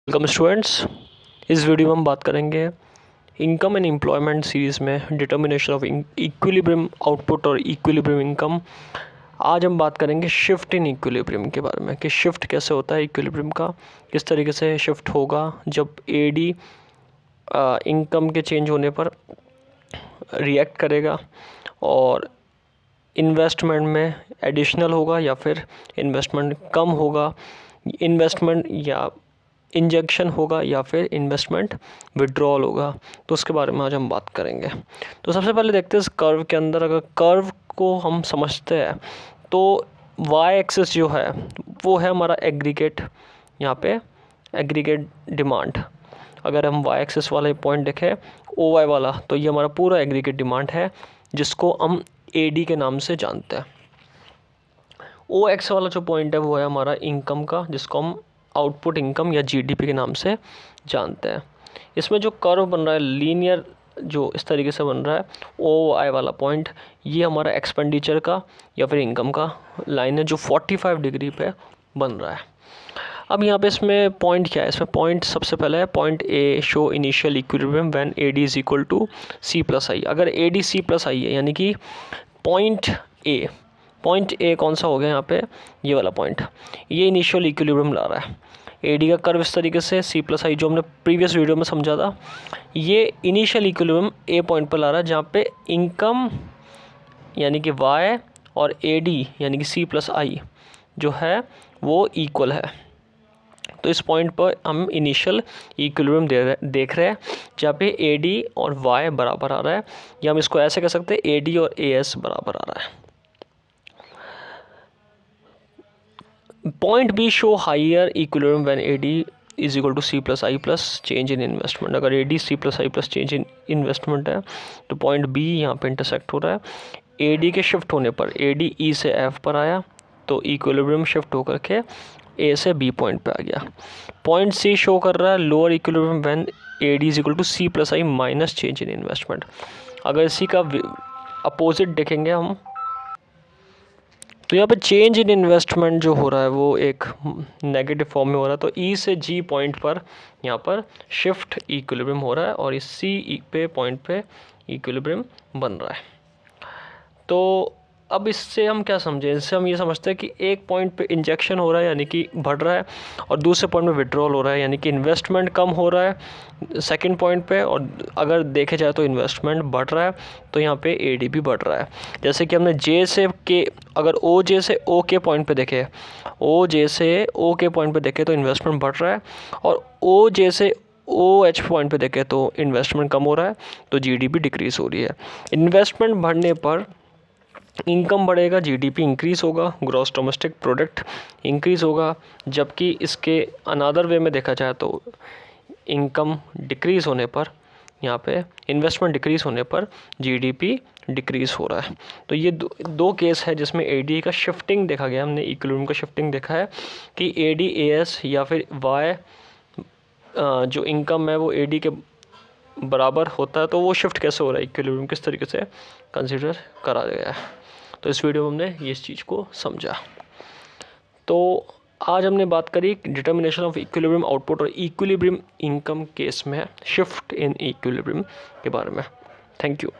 Welcome students. इस video में हम बात करेंगे इनकम एंड एम्प्लॉयमेंट सीरीज़ में डिटर्मिनेशन ऑफ इक्विलिब्रियम आउटपुट और इक्विलिब्रियम इनकम। आज हम बात करेंगे शिफ्ट इन इक्विलिब्रियम के बारे में कि शिफ्ट कैसे होता है इक्विलिब्रियम का, किस तरीके से शिफ्ट होगा जब एडी इनकम के चेंज होने पर रिएक्ट करेगा और इन्वेस्टमेंट में एडिशनल होगा या फिर इन्वेस्टमेंट कम होगा, इन्वेस्टमेंट या इंजेक्शन होगा या फिर इन्वेस्टमेंट विड्रॉल होगा। तो उसके बारे में आज हम बात करेंगे। तो सबसे पहले देखते हैं इस कर्व के अंदर, अगर कर्व को हम समझते हैं तो वाई एक्सिस जो है वो है हमारा एग्रीगेट, यहाँ पे एग्रीगेट डिमांड। अगर हम वाई एक्सिस वाला पॉइंट देखें ओ वाई वाला, तो ये हमारा पूरा एग्रीगेट डिमांड है जिसको हम ए डी के नाम से जानते हैं। ओ एक्स वाला जो पॉइंट है वो है हमारा इनकम का, जिसको हम आउटपुट इनकम या जीडीपी के नाम से जानते हैं। इसमें जो कर्व बन रहा है लीनियर, जो इस तरीके से बन रहा है ओ आई वाला पॉइंट, ये हमारा एक्सपेंडिचर का या फिर इनकम का लाइन है जो 45 डिग्री पे बन रहा है। अब यहाँ पे इसमें पॉइंट क्या है, इसमें पॉइंट सबसे पहले है point A show initial equilibrium when A D is equal to C plus I. अगर ए डी सी प्लस आई है यानी कि पॉइंट ए कौन सा हो गया यहाँ पे, ये वाला पॉइंट, ये इनिशियल इक्विलिब्रियम ला रहा है। एडी का कर्व इस तरीके से सी प्लस आई जो हमने प्रीवियस वीडियो में समझा था, ये इनिशियल इक्विलिब्रियम ए पॉइंट पर ला रहा है जहाँ पे इनकम यानी कि वाई और एडी यानी कि सी प्लस आई जो है वो इक्वल है। तो इस पॉइंट पर हम इनिशियल इक्विलिब्रियम देख रहे हैं जहाँ पे एडी और वाई बराबर आ रहा है, या हम इसको ऐसे कह सकते हैं एडी और ए एस बराबर आ रहा है। Point B show higher equilibrium when AD is equal to C plus I plus change in investment. अगर AD C plus I plus change in investment है तो पॉइंट बी यहाँ पे इंटरसेक्ट हो रहा है। एडी के शिफ्ट होने पर एडी ई से एफ पर आया तो इक्विलिब्रियम शिफ्ट होकर के ए से बी पॉइंट पे आ गया। पॉइंट सी शो कर रहा है lower equilibrium when AD is equal to C plus I minus change in investment. अगर इसी का अपोजिट देखेंगे हम तो यहाँ पे चेंज इन इन्वेस्टमेंट जो हो रहा है वो एक नेगेटिव फॉर्म में हो रहा है। तो ई से जी पॉइंट पर यहाँ पर शिफ्ट इक्विलिब्रियम हो रहा है और इस सी पे पॉइंट पे इक्विलिब्रियम बन रहा है। तो अब इससे हम क्या समझें, इससे हम ये समझते हैं कि एक पॉइंट पे इंजेक्शन हो रहा है यानी कि बढ़ रहा है, और दूसरे पॉइंट पे विड्रॉल हो रहा है यानी कि इन्वेस्टमेंट कम हो रहा है सेकंड पॉइंट पे, और अगर देखे जाए तो इन्वेस्टमेंट बढ़ रहा है तो यहाँ पे एडी भी बढ़ रहा है। जैसे कि हमने जे से के, अगर ओ जे से ओ के पॉइंट पे देखे, ओ जे से ओ के पॉइंट पे देखे तो इन्वेस्टमेंट बढ़ रहा है, और ओ जे से ओ एच पॉइंट पे देखे तो इन्वेस्टमेंट कम हो रहा है, तो जीडीपी डिक्रीज़ हो रही है। इन्वेस्टमेंट बढ़ने पर इनकम बढ़ेगा, जीडीपी इंक्रीज़ होगा, ग्रॉस डोमेस्टिक प्रोडक्ट इंक्रीज़ होगा, जबकि इसके अनदर वे में देखा जाए तो इनकम डिक्रीज़ होने पर, यहाँ पे इन्वेस्टमेंट डिक्रीज़ होने पर जीडीपी डिक्रीज़ हो रहा है। तो ये दो केस है जिसमें एडी का शिफ्टिंग देखा गया, हमने इक्विलिब्रियम का शिफ्टिंग देखा है कि एडी एएस या फिर वाई जो इनकम है वो एडी के बराबर होता है, तो वो शिफ्ट कैसे हो रहा है, इक्विलिब्रियम किस तरीके से कंसिडर करा गया है। तो इस वीडियो में हमने इस चीज़ को समझा। तो आज हमने बात करी डिटर्मिनेशन ऑफ इक्विलिब्रियम आउटपुट और इक्विलिब्रियम इनकम केस में शिफ्ट इन इक्विलिब्रियम के बारे में। Thank you.